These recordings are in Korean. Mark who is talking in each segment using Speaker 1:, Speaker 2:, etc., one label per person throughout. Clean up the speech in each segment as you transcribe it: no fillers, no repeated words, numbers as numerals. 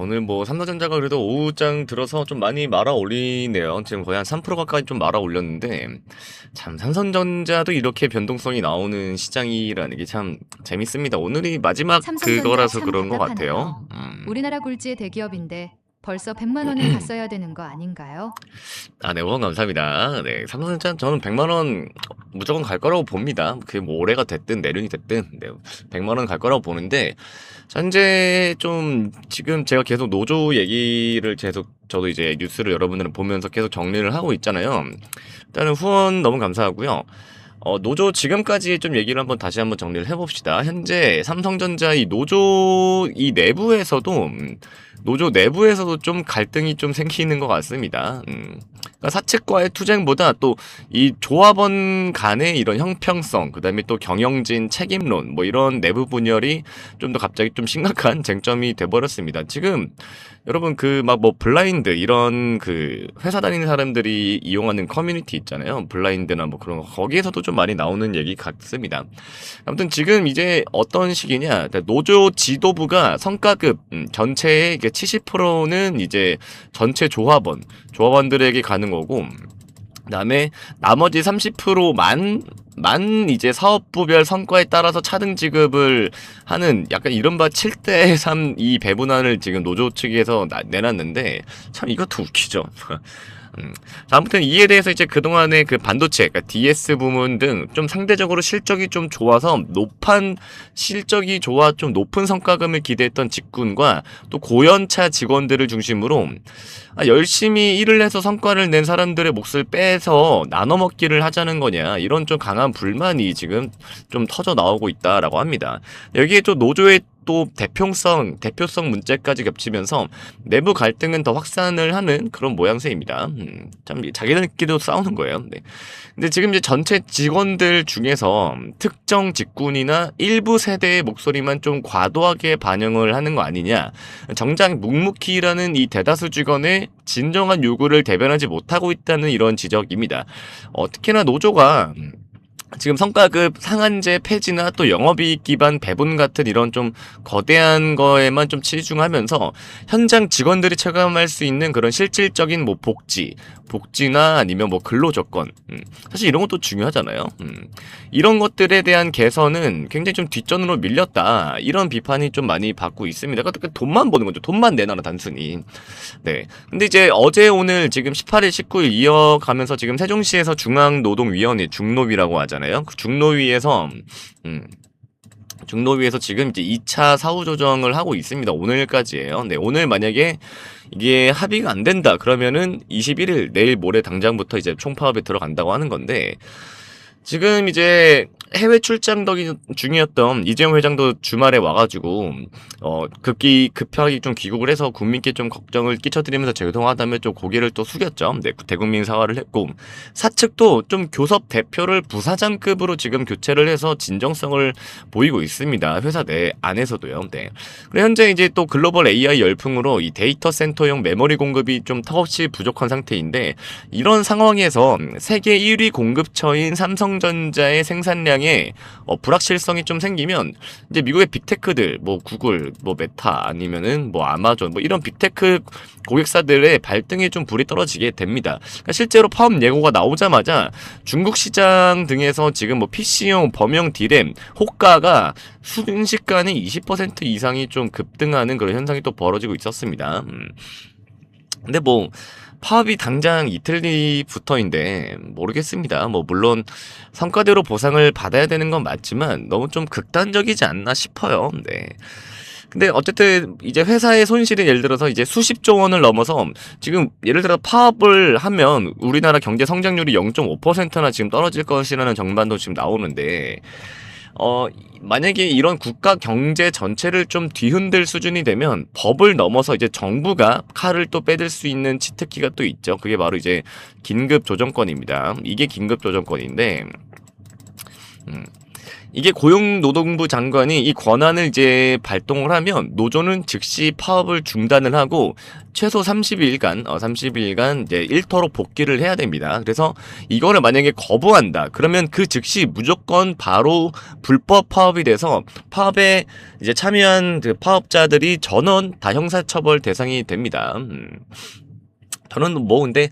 Speaker 1: 오늘 뭐 삼성전자가 그래도 오후장 들어서 좀 많이 말아 올리네요. 지금 거의 한 3% 가까이 좀 말아 올렸는데, 참 삼성전자도 이렇게 변동성이 나오는 시장이라는 게 참 재밌습니다. 오늘이 마지막
Speaker 2: 삼성전자
Speaker 1: 그거라서
Speaker 2: 참
Speaker 1: 그런 것 같아요.
Speaker 2: 답답하네요. 우리나라 굴지의 대기업인데 벌써 100만 원은 갔어야 되는 거 아닌가요?
Speaker 1: 아, 네, 후원 감사합니다. 네, 삼성전자 저는 100만 원 무조건 갈 거라고 봅니다. 그게 뭐 올해가 됐든 내년이 됐든, 네, 100만 원 갈 거라고 보는데, 현재 좀 지금 제가 계속 노조 얘기를 계속 저도 이제 뉴스를 여러분들은 보면서 계속 정리를 하고 있잖아요. 일단은 후원 너무 감사하고요. 노조 지금까지 좀 얘기를 한번 다시 한번 정리를 해봅시다. 현재 삼성전자 이 노조 이 내부에서도 노조 내부에서도 좀 갈등이 좀 생기는 것 같습니다. 그러니까 사측과의 투쟁보다 또 이 조합원 간의 이런 형평성, 그다음에 또 경영진 책임론, 뭐 이런 내부 분열이 좀 더 갑자기 좀 심각한 쟁점이 돼버렸습니다. 지금 여러분 그 막 뭐 블라인드 이런 그 회사 다니는 사람들이 이용하는 커뮤니티 있잖아요. 블라인드나 뭐 그런 거 거기에서도 좀 많이 나오는 얘기 같습니다. 아무튼 지금 이제 어떤 식이냐? 노조 지도부가 성과급 전체의 70%는 이제 전체 조합원들에게 가는 거고, 그다음에 나머지 30%만 이제 사업부별 성과에 따라서 차등 지급을 하는 약간 이른바 7대 3 이 배분안을 지금 노조 측에서 내놨는데 참 이것도 웃기죠. 자, 아무튼 이에 대해서 이제 그동안의 그 반도체, 그러니까 DS 부문 등 좀 상대적으로 실적이 좀 좋아서 실적이 좋아 좀 높은 성과금을 기대했던 직군과 또 고연차 직원들을 중심으로 열심히 일을 해서 성과를 낸 사람들의 몫을 빼서 나눠 먹기를 하자는 거냐, 이런 좀 강한 불만이 지금 좀 터져 나오고 있다라고 합니다. 여기에 또 노조의 또 대표성 문제까지 겹치면서 내부 갈등은 더 확산을 하는 그런 모양새입니다. 참 자기들끼리도 싸우는 거예요. 네. 근데 지금 이제 전체 직원들 중에서 특정 직군이나 일부 세대의 목소리만 좀 과도하게 반영을 하는 거 아니냐. 정작 묵묵히라는 이 대다수 직원의 진정한 요구를 대변하지 못하고 있다는 이런 지적입니다. 특히나 노조가 지금 성과급 상한제 폐지나 또 영업이익 기반 배분 같은 이런 좀 거대한 거에만 좀 치중하면서 현장 직원들이 체감할 수 있는 그런 실질적인 뭐 복지나 아니면 뭐 근로 조건, 사실 이런 것도 중요하잖아요. 이런 것들에 대한 개선은 굉장히 좀 뒷전으로 밀렸다, 이런 비판이 좀 많이 받고 있습니다. 그러니까 돈만 버는 거죠. 돈만 내놔라 단순히. 네. 근데 이제 어제 오늘 지금 18일, 19일 이어가면서 지금 세종시에서 중앙노동위원회 중노위라고 하잖아요. 그 중노위에서 지금 이제 2차 사후 조정을 하고 있습니다. 오늘까지예요. 네, 오늘 만약에 이게 합의가 안 된다 그러면은 21일 내일 모레 당장부터 이제 총파업에 들어간다고 하는 건데, 지금 이제 해외 출장 중이었던 이재용 회장도 주말에 와가지고 급하게 좀 귀국을 해서 국민께 좀 걱정을 끼쳐드리면서 죄송하다며 좀 고개를 또 숙였죠. 네, 대국민 사과를 했고, 사측도 좀 교섭 대표를 부사장급으로 지금 교체를 해서 진정성을 보이고 있습니다. 회사 내 안에서도요. 네. 그리고 현재 이제 또 글로벌 AI 열풍으로 이 데이터 센터용 메모리 공급이 좀 턱없이 부족한 상태인데, 이런 상황에서 세계 1위 공급처인 삼성전자의 생산량에 불확실성이 좀 생기면 이제 미국의 빅테크들, 뭐 구글, 뭐 메타, 아니면은 뭐 아마존, 뭐 이런 빅테크 고객사들의 발등에 좀 불이 떨어지게 됩니다. 그러니까 실제로 파업 예고가 나오자마자 중국 시장 등에서 지금 뭐 PC용, 범용 D램, 호가가 순식간에 20% 이상이 좀 급등하는 그런 현상이 또 벌어지고 있었습니다. 근데 뭐 파업이 당장 이틀 뒤부터인데 모르겠습니다. 뭐 물론 성과대로 보상을 받아야 되는 건 맞지만 너무 좀 극단적이지 않나 싶어요. 네. 근데 어쨌든 이제 회사의 손실이 예를 들어서 이제 수십조 원을 넘어서 지금 예를 들어 파업을 하면 우리나라 경제 성장률이 0.5%나 지금 떨어질 것이라는 전망도 지금 나오는데, 만약에 이런 국가 경제 전체를 좀 뒤흔들 수준이 되면 법을 넘어서 이제 정부가 칼을 또 빼들 수 있는 치트키가 또 있죠. 그게 바로 이제 긴급 조정권입니다. 이게 긴급 조정권인데, 이게 고용노동부 장관이 이 권한을 이제 발동을 하면 노조는 즉시 파업을 중단을 하고 최소 30일간 이제 일터로 복귀를 해야 됩니다. 그래서 이거를 만약에 거부한다. 그러면 그 즉시 무조건 바로 불법 파업이 돼서 파업에 이제 참여한 그 파업자들이 전원 다 형사처벌 대상이 됩니다. 저는 뭐 근데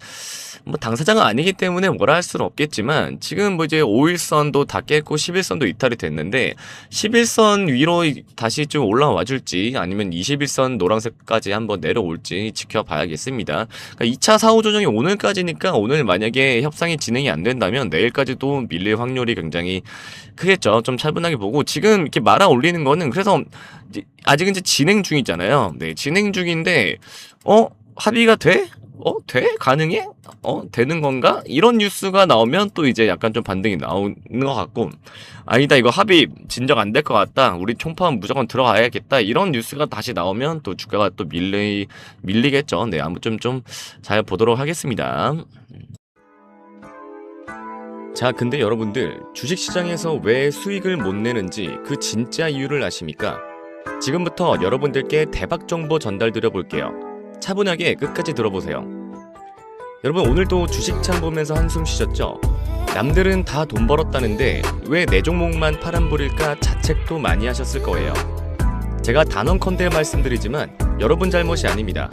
Speaker 1: 뭐 당사자가 아니기 때문에 뭐라 할 수는 없겠지만 지금 뭐 이제 5일선도 다 깼고 11선도 이탈이 됐는데 11선 위로 다시 좀 올라와 줄지 아니면 21선 노란색까지 한번 내려올지 지켜봐야겠습니다. 그러니까 2차 사후 조정이 오늘까지니까 오늘 만약에 협상이 진행이 안 된다면 내일까지도 밀릴 확률이 굉장히 크겠죠. 좀 차분하게 보고 지금 이렇게 말아 올리는 거는 그래서 아직은 이제 진행 중이잖아요. 네, 진행 중인데 합의가 돼? 돼? 가능해? 되는 건가? 이런 뉴스가 나오면 또 이제 약간 좀 반등이 나오는 것 같고, 아니다, 이거 합의 진정 안 될 것 같다. 우리 총파업 무조건 들어가야겠다. 이런 뉴스가 다시 나오면 또 주가가 또 밀리겠죠. 네, 아무튼 좀 잘 보도록 하겠습니다. 자, 근데 여러분들, 주식시장에서 왜 수익을 못 내는지 그 진짜 이유를 아십니까? 지금부터 여러분들께 대박 정보 전달드려 볼게요. 차분하게 끝까지 들어보세요. 여러분 오늘도 주식창 보면서 한숨 쉬셨죠? 남들은 다 돈 벌었다는데 왜 내 종목만 파란불일까 자책도 많이 하셨을 거예요. 제가 단언컨대 말씀드리지만 여러분 잘못이 아닙니다.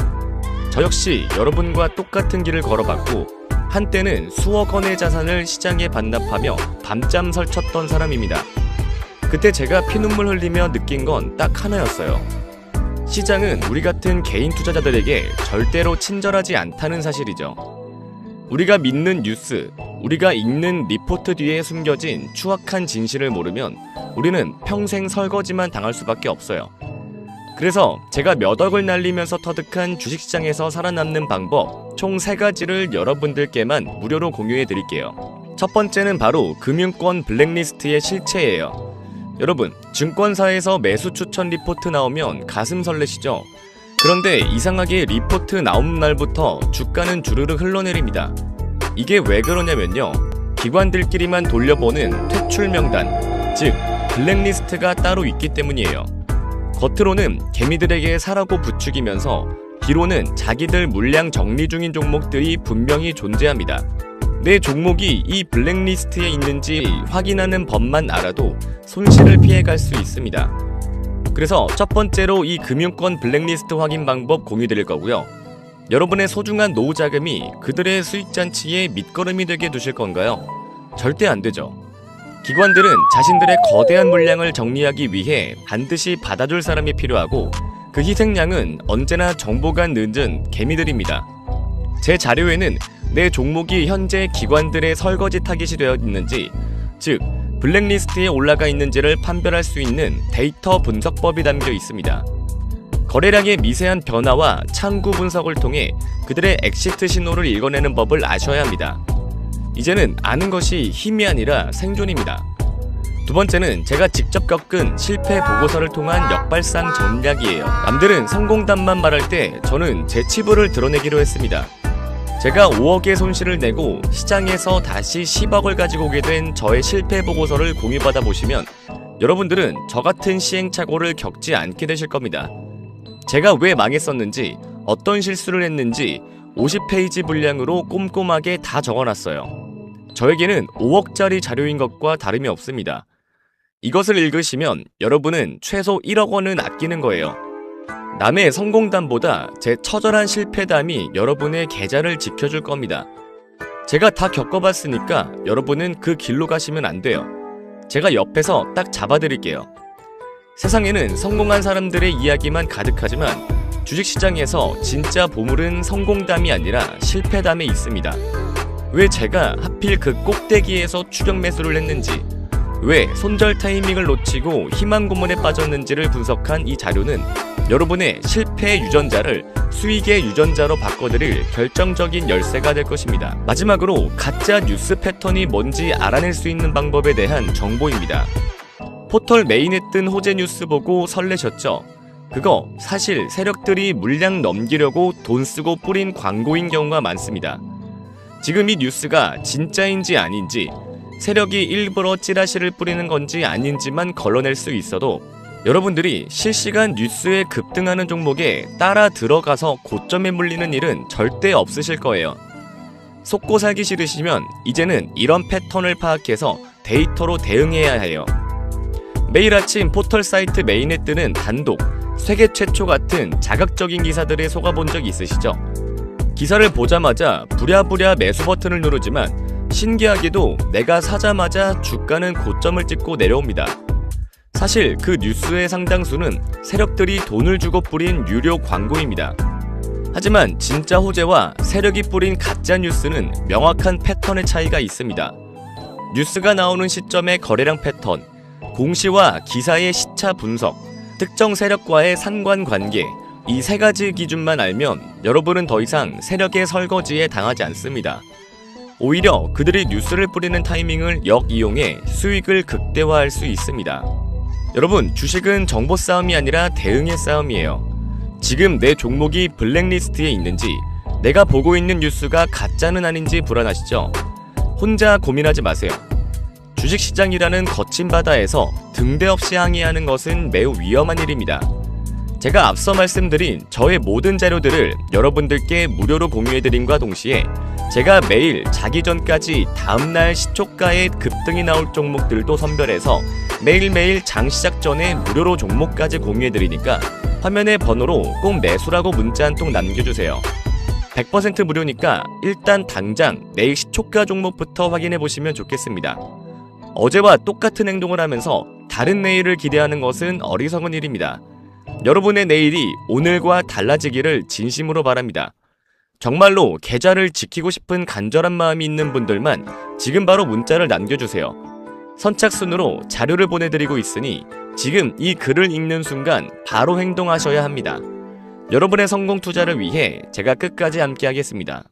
Speaker 1: 저 역시 여러분과 똑같은 길을 걸어봤고 한때는 수억 원의 자산을 시장에 반납하며 밤잠 설쳤던 사람입니다. 그때 제가 피눈물 흘리며 느낀 건 딱 하나였어요. 시장은 우리 같은 개인 투자자들에게 절대로 친절하지 않다는 사실이죠. 우리가 믿는 뉴스, 우리가 읽는 리포트 뒤에 숨겨진 추악한 진실을 모르면 우리는 평생 설거지만 당할 수밖에 없어요. 그래서 제가 몇 억을 날리면서 터득한 주식시장에서 살아남는 방법 총 3가지를 여러분들께만 무료로 공유해 드릴게요. 첫 번째는 바로 금융권 블랙리스트의 실체예요. 여러분, 증권사에서 매수 추천 리포트 나오면 가슴 설레시죠? 그런데 이상하게 리포트 나온 날부터 주가는 주르륵 흘러내립니다. 이게 왜 그러냐면요. 기관들끼리만 돌려보는 퇴출 명단, 즉 블랙리스트가 따로 있기 때문이에요. 겉으로는 개미들에게 사라고 부추기면서 뒤로는 자기들 물량 정리 중인 종목들이 분명히 존재합니다. 내 종목이 이 블랙리스트에 있는지 확인하는 법만 알아도 손실을 피해갈 수 있습니다. 그래서 첫 번째로 이 금융권 블랙리스트 확인 방법 공유드릴 거고요. 여러분의 소중한 노후 자금이 그들의 수익 잔치에 밑거름이 되게 두실 건가요? 절대 안 되죠. 기관들은 자신들의 거대한 물량을 정리하기 위해 반드시 받아줄 사람이 필요하고 그 희생양은 언제나 정보가 늦은 개미들입니다. 제 자료에는 내 종목이 현재 기관들의 설거지 타깃이 되어 있는지, 즉 블랙리스트에 올라가 있는지를 판별할 수 있는 데이터 분석법이 담겨 있습니다. 거래량의 미세한 변화와 창구 분석을 통해 그들의 엑시트 신호를 읽어내는 법을 아셔야 합니다. 이제는 아는 것이 힘이 아니라 생존입니다. 두 번째는 제가 직접 겪은 실패 보고서를 통한 역발상 전략이에요. 남들은 성공담만 말할 때 저는 제 치부를 드러내기로 했습니다. 제가 5억의 손실을 내고 시장에서 다시 10억을 가지고 오게 된 저의 실패 보고서를 공유받아 보시면 여러분들은 저 같은 시행착오를 겪지 않게 되실 겁니다. 제가 왜 망했었는지, 어떤 실수를 했는지 50페이지 분량으로 꼼꼼하게 다 적어놨어요. 저에게는 5억짜리 자료인 것과 다름이 없습니다. 이것을 읽으시면 여러분은 최소 1억 원은 아끼는 거예요. 남의 성공담보다 제 처절한 실패담이 여러분의 계좌를 지켜줄 겁니다. 제가 다 겪어봤으니까 여러분은 그 길로 가시면 안 돼요. 제가 옆에서 딱 잡아드릴게요. 세상에는 성공한 사람들의 이야기만 가득하지만 주식시장에서 진짜 보물은 성공담이 아니라 실패담에 있습니다. 왜 제가 하필 그 꼭대기에서 추격 매수를 했는지, 왜 손절 타이밍을 놓치고 희망 고문에 빠졌는지를 분석한 이 자료는 여러분의 실패 유전자를 수익의 유전자로 바꿔드릴 결정적인 열쇠가 될 것입니다. 마지막으로 가짜 뉴스 패턴이 뭔지 알아낼 수 있는 방법에 대한 정보입니다. 포털 메인에 뜬 호재 뉴스 보고 설레셨죠? 그거 사실 세력들이 물량 넘기려고 돈 쓰고 뿌린 광고인 경우가 많습니다. 지금 이 뉴스가 진짜인지 아닌지 세력이 일부러 찌라시를 뿌리는 건지 아닌지만 걸러낼 수 있어도 여러분들이 실시간 뉴스에 급등하는 종목에 따라 들어가서 고점에 물리는 일은 절대 없으실 거예요. 속고 살기 싫으시면 이제는 이런 패턴을 파악해서 데이터로 대응해야 해요. 매일 아침 포털 사이트 메인에 뜨는 단독, 세계 최초 같은 자극적인 기사들에 속아본 적 있으시죠? 기사를 보자마자 부랴부랴 매수 버튼을 누르지만 신기하게도 내가 사자마자 주가는 고점을 찍고 내려옵니다. 사실 그 뉴스의 상당수는 세력들이 돈을 주고 뿌린 유료 광고입니다. 하지만 진짜 호재와 세력이 뿌린 가짜 뉴스는 명확한 패턴의 차이가 있습니다. 뉴스가 나오는 시점의 거래량 패턴, 공시와 기사의 시차 분석, 특정 세력과의 상관관계, 이 세 가지 기준만 알면 여러분은 더 이상 세력의 설거지에 당하지 않습니다. 오히려 그들이 뉴스를 뿌리는 타이밍을 역이용해 수익을 극대화할 수 있습니다. 여러분, 주식은 정보 싸움이 아니라 대응의 싸움이에요. 지금 내 종목이 블랙리스트에 있는지, 내가 보고 있는 뉴스가 가짜는 아닌지 불안하시죠? 혼자 고민하지 마세요. 주식시장이라는 거친 바다에서 등대 없이 항해하는 것은 매우 위험한 일입니다. 제가 앞서 말씀드린 저의 모든 자료들을 여러분들께 무료로 공유해드림과 동시에 제가 매일 자기 전까지 다음날 시초가에 급등이 나올 종목들도 선별해서 매일매일 장 시작 전에 무료로 종목까지 공유해드리니까 화면에 번호로 꼭 매수라고 문자 한 통 남겨주세요. 100% 무료니까 일단 당장 내일 시초가 종목부터 확인해보시면 좋겠습니다. 어제와 똑같은 행동을 하면서 다른 내일을 기대하는 것은 어리석은 일입니다. 여러분의 내일이 오늘과 달라지기를 진심으로 바랍니다. 정말로 계좌를 지키고 싶은 간절한 마음이 있는 분들만 지금 바로 문자를 남겨주세요. 선착순으로 자료를 보내드리고 있으니 지금 이 글을 읽는 순간 바로 행동하셔야 합니다. 여러분의 성공 투자를 위해 제가 끝까지 함께 하겠습니다.